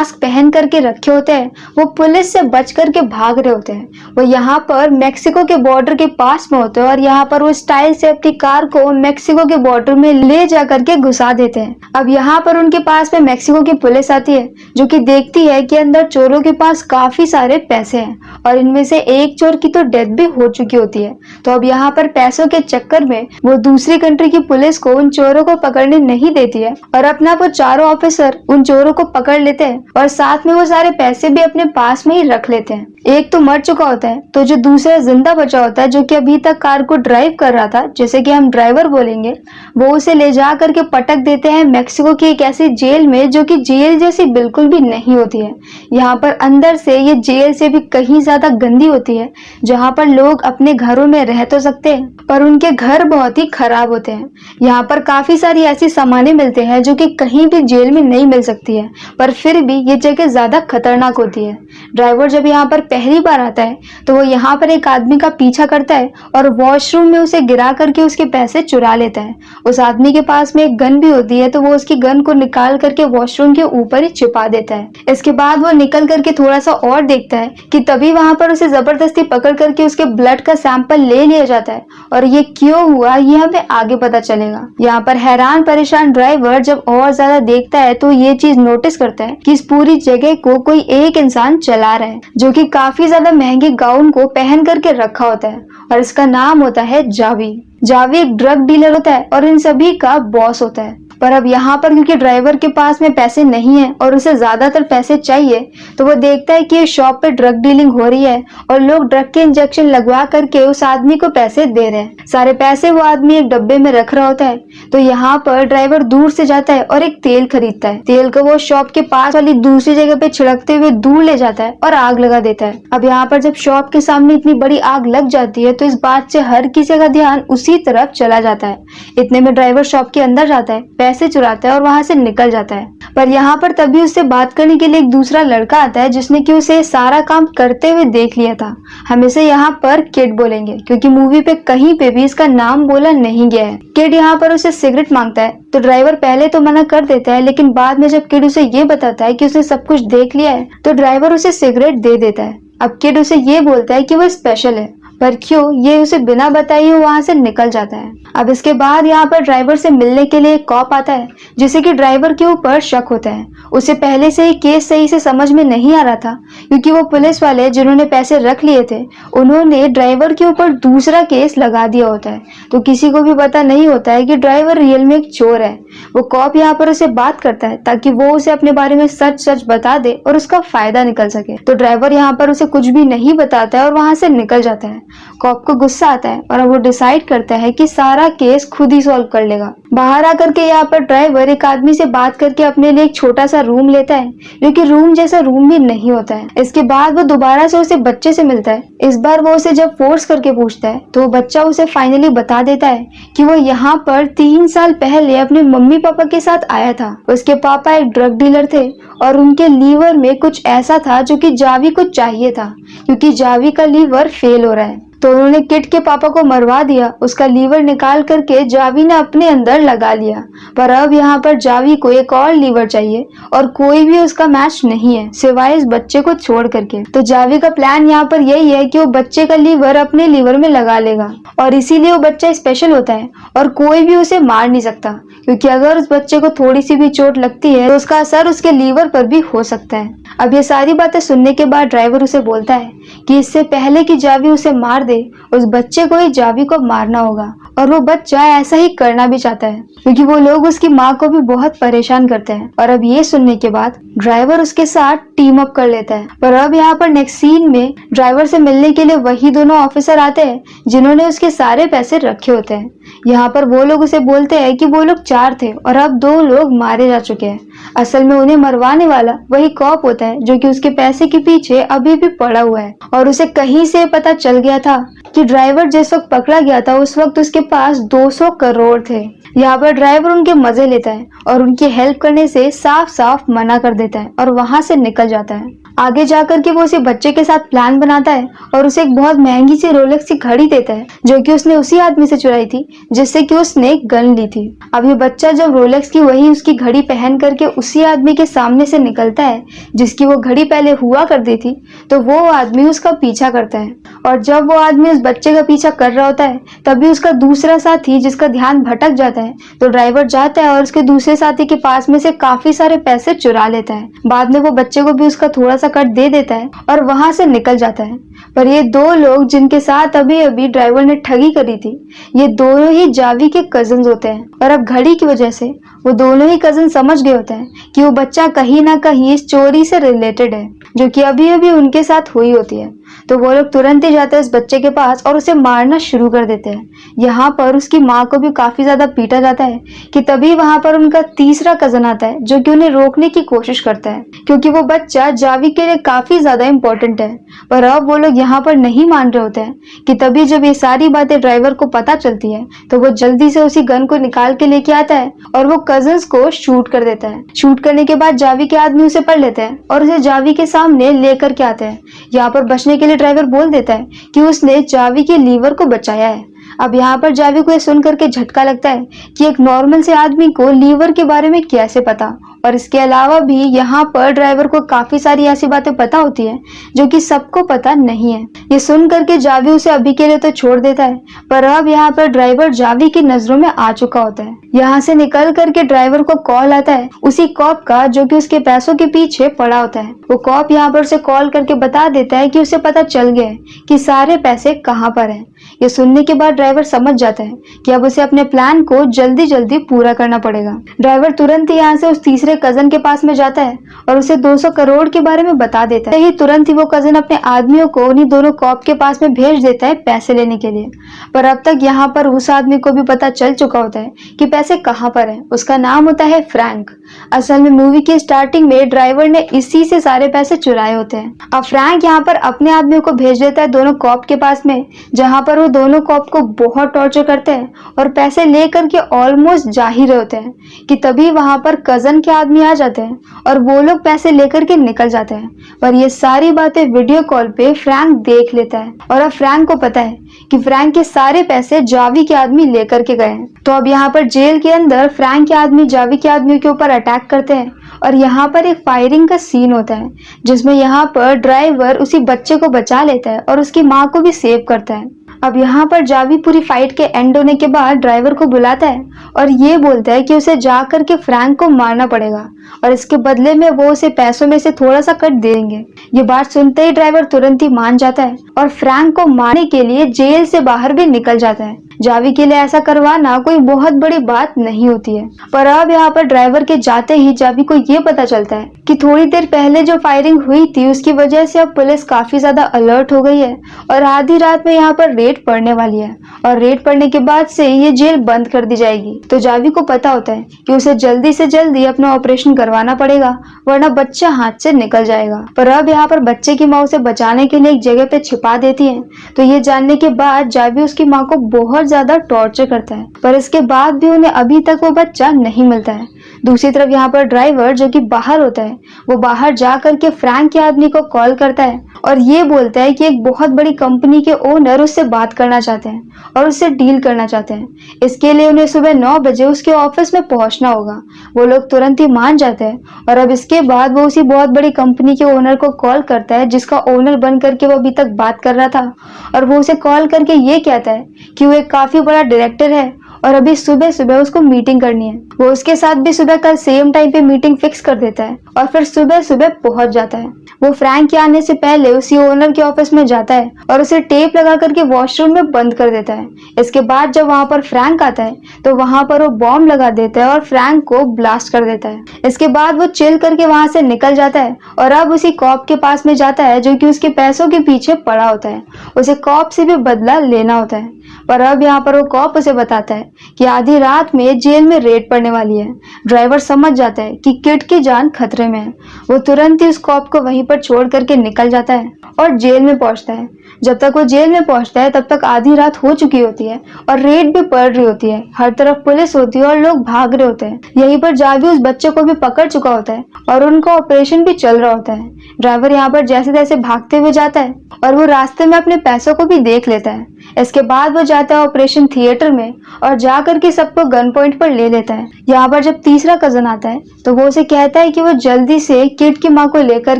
Mask पहन करके रखे होते हैं वो पुलिस से बच करके भाग रहे होते हैं। वो यहाँ पर मेक्सिको के बॉर्डर के पास में होते हैं और यहाँ पर वो स्टाइल से अपनी कार को मेक्सिको के बॉर्डर में ले जा करके घुसा देते हैं। अब यहाँ पर उनके पास में मेक्सिको की पुलिस आती है जो कि देखती है कि अंदर चोरों के पास काफी सारे पैसे हैं और इनमें से एक चोर की तो डेथ भी हो चुकी होती है। तो अब यहाँ पर पैसों के चक्कर में वो दूसरी कंट्री की पुलिस को उन चोरों को पकड़ने नहीं देती है और अपना वो चारों ऑफिसर उन चोरों को पकड़ लेते हैं और साथ में वो सारे पैसे भी अपने पास में ही रख लेते हैं। एक तो मर चुका होता है तो जो दूसरा जिंदा बचा होता है जो कि अभी तक कार को ड्राइव कर रहा था, जैसे कि हम ड्राइवर बोलेंगे, वो उसे ले जा करके पटक देते हैं मेक्सिको की एक ऐसी जेल में जो कि जेल जैसी बिल्कुल भी नहीं होती है। यहाँ पर अंदर से ये जेल से भी कहीं ज्यादा गंदी होती है, जहाँ पर लोग अपने घरों में रह तो सकते हैं पर उनके घर बहुत ही खराब होते हैं। यहाँ पर काफी सारी ऐसी सामानें मिलते हैं जो कि कहीं भी जेल में नहीं मिल सकती है, पर फिर भी ये जगह ज्यादा खतरनाक होती है। ड्राइवर जब यहाँ पर पहली बार आता है तो वो यहाँ पर एक आदमी का पीछा करता है और वॉशरूम में उसे गिरा करके उसके पैसे चुरा लेता है। उस आदमी के पास में एक गन भी होती है तो वो उसकी गन को निकाल करके वॉशरूम के ऊपर ही छिपा देता है। इसके बाद वो निकल करके थोड़ा सा और देखता है कि तभी वहां पर उसे जबरदस्ती पकड़ करके उसके ब्लड का सैंपल ले लिया जाता है और ये क्यों हुआ ये हमें आगे पता चलेगा। यहाँ पर हैरान परेशान ड्राइवर जब और ज्यादा देखता है तो ये चीज नोटिस करता है कि इस पूरी जगह को कोई एक इंसान चला रहा है जो कि काफी ज्यादा महंगे गाउन को पहन करके रखा होता है और इसका नाम होता है जावी। जावी एक ड्रग डीलर होता है और इन सभी का बॉस होता है। पर अब यहाँ पर क्योंकि ड्राइवर के पास में पैसे नहीं है और उसे ज्यादातर पैसे चाहिए तो वो देखता है कि ये शॉप पे ड्रग डीलिंग हो रही है और लोग ड्रग के इंजेक्शन लगवा करके उस आदमी को पैसे दे रहे हैं। सारे पैसे वो आदमी एक डब्बे में रख रहा होता है तो यहाँ पर ड्राइवर दूर से जाता है और एक तेल खरीदता है। तेल को वो शॉप के पास वाली दूसरी जगह पे छिड़कते हुए दूर ले जाता है और आग लगा देता है। अब यहाँ पर जब शॉप के सामने इतनी बड़ी आग लग जाती है तो इस बात से हर किसी का ध्यान उसी तरफ चला जाता है। इतने में ड्राइवर शॉप के अंदर जाता है, पैसे चुराता है और वहां से निकल जाता है। पर यहाँ पर तभी उससे बात करने के लिए एक दूसरा लड़का आता है जिसने कि उसे सारा काम करते हुए देख लिया था। हम इसे यहाँ पर किड बोलेंगे क्योंकि मूवी पे कहीं पे भी इसका नाम बोला नहीं गया है। किड यहाँ पर उसे सिगरेट मांगता है तो ड्राइवर पहले तो मना कर देता है, लेकिन बाद में जब किड उसे ये बताता है कि उसने सब कुछ देख लिया है तो ड्राइवर उसे सिगरेट दे देता है। अब किड उसे ये बोलता है कि वो स्पेशल है, पर क्यों ये उसे बिना बताए वहां से निकल जाता है। अब इसके बाद यहाँ पर ड्राइवर से मिलने के लिए एक कॉप आता है जिसे कि ड्राइवर के ऊपर शक होता है। उसे पहले से ही केस सही से समझ में नहीं आ रहा था क्योंकि वो पुलिस वाले जिन्होंने पैसे रख लिए थे उन्होंने ड्राइवर के ऊपर दूसरा केस लगा दिया होता है, तो किसी को भी पता नहीं होता है कि ड्राइवर रियल में एक चोर है। वो कॉप यहाँ पर उसे बात करता है ताकि वो उसे अपने बारे में सच सच बता दे और उसका फायदा निकल सके। तो ड्राइवर यहाँ पर उसे कुछ भी नहीं बताता है और वहां से निकल जाता है। कॉप को गुस्सा आता है और अब वो डिसाइड करता है कि सारा केस खुद ही सॉल्व कर लेगा। बाहर आकर के यहाँ पर ड्राइवर एक आदमी से बात करके अपने लिए एक छोटा सा रूम लेता है जो कि रूम जैसा रूम भी नहीं होता है। इसके बाद वो दोबारा से उसे बच्चे से मिलता है। इस बार वो उसे जब फोर्स करके पूछता है तो वो बच्चा उसे फाइनली बता देता है कि वो यहाँ पर 3 साल पहले अपने मम्मी पापा के साथ आया था। उसके पापा एक ड्रग डीलर थे और उनके लीवर में कुछ ऐसा था जो कि जावी को चाहिए था क्योंकि जावी का लीवर फेल हो रहा है। तो उन्होंने किड के पापा को मरवा दिया, उसका लीवर निकाल करके जावी ने अपने अंदर लगा लिया। पर अब यहाँ पर जावी को एक और लीवर चाहिए और कोई भी उसका मैच नहीं है सिवाय इस बच्चे को छोड़ करके। तो जावी का प्लान यहाँ पर यही है कि वो बच्चे का लीवर अपने लीवर में लगा लेगा और इसीलिए वो बच्चा स्पेशल होता है और कोई भी उसे मार नहीं सकता क्योंकि अगर उस बच्चे को थोड़ी सी भी चोट लगती है तो उसका असर उसके लीवर पर भी हो सकता है। अब ये सारी बातें सुनने के बाद ड्राइवर उसे बोलता है कि इससे पहले कि जावी उसे मार दे उस बच्चे को ही जावी को मारना होगा और वो बच्चा ऐसा ही करना भी चाहता है क्योंकि वो लोग उसकी माँ को भी बहुत परेशान करते हैं। और अब ये सुनने के बाद ड्राइवर उसके साथ टीम अप कर लेता है। पर अब यहाँ पर नेक्स्ट सीन में ड्राइवर से मिलने के लिए वही दोनों ऑफिसर आते हैं जिन्होंने उसके सारे पैसे रखे होते हैं। यहाँ पर वो लोग उसे बोलते हैं कि वो लोग 4 थे और अब 2 लोग मारे जा चुके हैं। असल में उन्हें मरवाने वाला वही कॉप होता है जो कि उसके पैसे के पीछे अभी भी पड़ा हुआ है और उसे कहीं से पता चल गया था कि ड्राइवर जिस वक्त पकड़ा गया था उस वक्त उसके पास 200 करोड़ थे। यहाँ पर ड्राइवर उनके मजे लेता है और उनकी हेल्प करने से साफ साफ मना कर देता है और वहां से निकल जाता है। आगे जाकर के वो उसी बच्चे के साथ प्लान बनाता है और उसे एक बहुत महंगी सी रोलेक्स की घड़ी देता है, जो कि उसने उसी आदमी से चुराई थी जिससे कि उसने गन ली थी। अब ये बच्चा जब रोलेक्स की वही उसकी घड़ी पहन करके उसी आदमी के सामने से निकलता है जिसकी वो घड़ी पहले हुआ करती थी, तो वो आदमी उसका पीछा करता है। और जब वो आदमी उस बच्चे का पीछा कर रहा होता है तभी उसका दूसरा साथी जिसका ध्यान भटक जाता है, तो ड्राइवर जाता है और उसके दूसरे साथी के पास में से काफी सारे पैसे चुरा लेता है। बाद में वो बच्चे को भी उसका थोड़ा सा कट दे देता है और वहां से निकल जाता है। पर ये दो लोग जिनके साथ अभी अभी ड्राइवर ने ठगी करी थी, ये दोनों ही जावी के कजिन्स होते हैं। और अब घड़ी की वजह से वो दोनों ही कजिन समझ गए होते हैं कि वो बच्चा कहीं ना कहीं इस चोरी से रिलेटेड है, जो कि अभी अभी उनके साथ हुई होती है। तो वो लोग तुरंत ही जाते हैं उस बच्चे के पास और उसे मारना शुरू कर देते हैं। यहाँ पर उसकी माँ को भी काफी ज्यादा पीटा जाता है कि तभी वहां पर उनका तीसरा कजन आता है, जो कि उन्हें रोकने की कोशिश करता है, क्योंकि वो बच्चा जावी के लिए काफी ज्यादा इंपॉर्टेंट है। पर अब वो लोग यहाँ पर नहीं मान रहे होते हैं कि तभी जब ये सारी बातें ड्राइवर को पता चलती है, तो वो जल्दी से उसी गन को निकाल के लेके आता है और वो कजिन्स को शूट कर देता है। शूट करने के बाद जावी के आदमी उसे पकड़ लेते हैं और उसे जावी के सामने लेकर के आते हैं। यहाँ पर बचने के लिए ड्राइवर बोल देता है कि उसने जावी के लीवर को बचाया है। अब यहाँ पर जावी को ये सुन करके झटका लगता है कि एक नॉर्मल से आदमी को लीवर के बारे में कैसे पता। और इसके अलावा भी यहाँ पर ड्राइवर को काफी सारी ऐसी बातें पता होती है जो कि सबको पता नहीं है। ये सुन करके जावी उसे अभी के लिए तो छोड़ देता है, पर अब यहाँ पर ड्राइवर जावी की नजरों में आ चुका होता है। यहाँ से निकल करके ड्राइवर को कॉल आता है उसी कॉप का, जो कि उसके पैसों के पीछे पड़ा होता है। वो कॉप यहाँ पर उसे कॉल करके बता देता है कि उसे पता चल गया है कि सारे पैसे कहाँ पर हैं। ये सुनने के बाद ड्राइवर समझ जाता है कि अब उसे अपने प्लान को जल्दी जल्दी पूरा करना पड़ेगा। ड्राइवर तुरंत ही यहाँ से उस तीसरे कजन के पास में जाता है और उसे 200 करोड़ के बारे में बता देता है। ही तुरंत ही वो कजन अपने आदमियों को उन्हीं दोनों कॉप के पास में भेज देता है पैसे लेने के लिए। पर अब तक यहाँ पर उस आदमी को भी पता चल चुका होता है कि पैसे कहाँ पर है। उसका नाम होता है फ्रैंक। असल में मूवी की स्टार्टिंग में ड्राइवर ने इसी से सारे पैसे चुराए होते हैं। अब फ्रैंक यहाँ पर अपने आदमियों को भेज देता है दोनों कॉप के पास में, जहाँ पर वो दोनों कॉप को बहुत टॉर्चर करते हैं और पैसे लेकर के ऑलमोस्ट जा ही रहे होते हैं कि तभी वहां पर कजन के आदमी आ जाते हैं और वो लोग पैसे लेकर के निकल जाते हैं। पर ये सारी बातें वीडियो कॉल पे फ्रैंक देख लेता है और अब फ्रैंक को पता है कि फ्रैंक के सारे पैसे जावी के आदमी लेकर के गए हैं। तो अब यहाँ पर जेल के अंदर फ्रैंक के आदमी जावी के आदमी के ऊपर अटैक करते हैं और यहाँ पर एक फायरिंग का सीन होता है, जिसमें यहाँ पर ड्राइवर उसी बच्चे को बचा लेता है और उसकी माँ को भी सेव करता है। अब यहाँ पर जावी पूरी फाइट के एंड होने के बाद ड्राइवर को बुलाता है और ये बोलता है कि उसे जा करके फ्रैंक को मारना पड़ेगा और इसके बदले में वो उसे पैसों में से थोड़ा सा कट देंगे। ये बात सुनते ही ड्राइवर तुरंत ही मान जाता है और फ्रैंक को मारने के लिए जेल से बाहर भी निकल जाता है। जावी के लिए ऐसा करवाना कोई बहुत बड़ी बात नहीं होती है। पर अब यहाँ पर ड्राइवर के जाते ही जावी को ये पता चलता है कि थोड़ी देर पहले जो फायरिंग हुई थी उसकी वजह से अब पुलिस काफी ज्यादा अलर्ट हो गई है और आधी रात में यहाँ पर रेड पड़ने वाली है और रेड पड़ने के बाद से ये जेल बंद कर दी जाएगी। तो जावी को पता होता है कि उसे जल्दी से जल्दी अपना ऑपरेशन करवाना पड़ेगा, वरना बच्चा हाथ से निकल जाएगा। पर अब यहाँ पर बच्चे की माँ उसे बचाने के लिए एक जगह पे छिपा देती है। तो ये जानने के बाद जावी उसकी माँ को बहुत ज्यादा टॉर्चर करता है, पर इसके बाद भी उन्हें अभी तक वो बच्चा नहीं मिलता है। दूसरी तरफ यहाँ पर ड्राइवर जो कि बाहर होता है, वो बाहर जा करके फ्रैंक के आदमी को कॉल करता है और ये बोलता है कि एक बहुत बड़ी कंपनी के ओनर उससे बात करना चाहते हैं और उससे डील करना चाहते हैं। इसके लिए उन्हें सुबह 9 बजे उसके ऑफिस में पहुंचना होगा। वो लोग तुरंत ही मान जाते हैं और अब इसके बाद वो उसी बहुत बड़ी कंपनी के ओनर को कॉल करता है, जिसका ओनर बन करके वो अभी तक बात कर रहा था। और वो उसे कॉल करके ये कहता है कि वो एक काफी बड़ा डायरेक्टर है और अभी सुबह सुबह उसको मीटिंग करनी है। वो उसके साथ भी सुबह कल सेम टाइम पे मीटिंग फिक्स कर देता है और फिर सुबह सुबह पहुंच जाता है। वो फ्रैंक के आने से पहले उसी ओनर के ऑफिस में जाता है और उसे टेप लगा करके वॉशरूम में बंद कर देता है। इसके बाद जब वहां पर फ्रैंक आता है तो वहां पर वो बॉम्ब लगा देता है और फ्रैंक को ब्लास्ट कर देता है। इसके बाद वो चिल करके वहां से निकल जाता है और अब उसी कॉप के पास में जाता है जो कि उसके पैसों के पीछे पड़ा होता है। उसे कॉप से भी बदला लेना होता है। पर अब यहाँ पर वो कॉप उसे बताता है कि आधी रात में जेल में रेड पड़ने वाली है। ड्राइवर समझ जाता है कि किड की जान खतरे में है। वो तुरंत ही उस कॉप को वहीं पर छोड़ करके निकल जाता है और जेल में पहुंचता है। जब तक वो जेल में पहुंचता है तब तक आधी रात हो चुकी होती है और रेड भी पड़ रही होती है। हर तरफ पुलिस होती है और लोग भाग रहे होते हैं। यहीं पर जावी उस बच्चे को भी पकड़ चुका होता है और उनका ऑपरेशन भी चल रहा होता है। ड्राइवर यहाँ पर जैसे तैसे भागते हुए जाता है और वो रास्ते में अपने पैसों को भी देख लेता है। इसके बाद वो जाता है ऑपरेशन थिएटर में और जा करके सबको गन पॉइंट पर ले लेता है। यहाँ पर जब तीसरा कजन आता है तो वो उसे कहता है कि वो जल्दी से किड की माँ को लेकर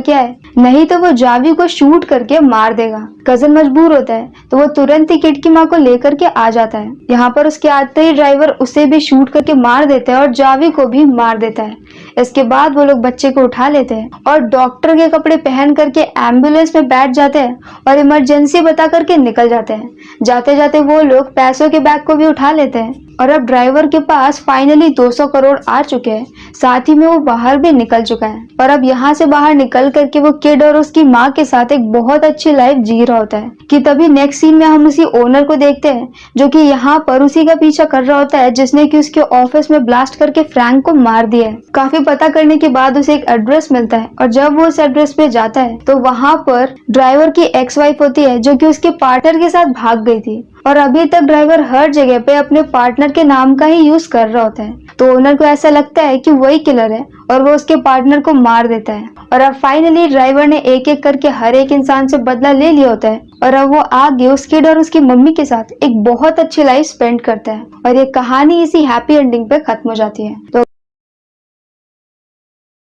के आए, नहीं तो वो जावी को शूट करके मार देगा। कजन मजबूर होता है तो वो तुरंत ही किड की माँ को लेकर के आ जाता है। यहाँ पर उसके आते ही ड्राइवर उसे भी शूट करके मार देता है और जावी को भी मार देता है। इसके बाद वो लोग बच्चे को उठा लेते हैं और डॉक्टर के कपड़े पहन करके एम्बुलेंस में बैठ जाते हैं और इमरजेंसी बता करके निकल जाते हैं। जाते जाते वो लोग पैसों के बैग को भी उठा लेते हैं और अब ड्राइवर के पास फाइनली 200 करोड़ आ चुके हैं। साथ ही में वो बाहर भी निकल चुका है और अब यहाँ से बाहर निकल करके वो किड और उसकी माँ के साथ एक बहुत अच्छी लाइफ जी रहा होता है कि तभी नेक्स्ट सीन में हम उसी ओनर को देखते हैं जो कि यहाँ पर उसी का पीछा कर रहा होता है जिसने कि उसके ऑफिस में ब्लास्ट करके फ्रैंक को मार दिया है। काफी पता करने के बाद उसे एक एड्रेस मिलता है और जब वो उस एड्रेस पे जाता है तो वहाँ पर ड्राइवर की एक्स वाइफ होती है जो कि उसके पार्टनर के साथ भाग गई थी और अभी तक ड्राइवर हर जगह पे अपने पार्टनर के नाम का ही यूज कर रहा होता है। तो ओनर को ऐसा लगता है कि वही किलर है और वो उसके पार्टनर को मार देता है और अब फाइनली ड्राइवर ने एक एक करके हर एक इंसान से बदला ले लिया होता है और अब वो आगे उस किड और उसकी मम्मी के साथ एक बहुत अच्छी लाइफ स्पेंड करता है और ये कहानी इसी हैप्पी एंडिंग पे खत्म हो जाती है। तो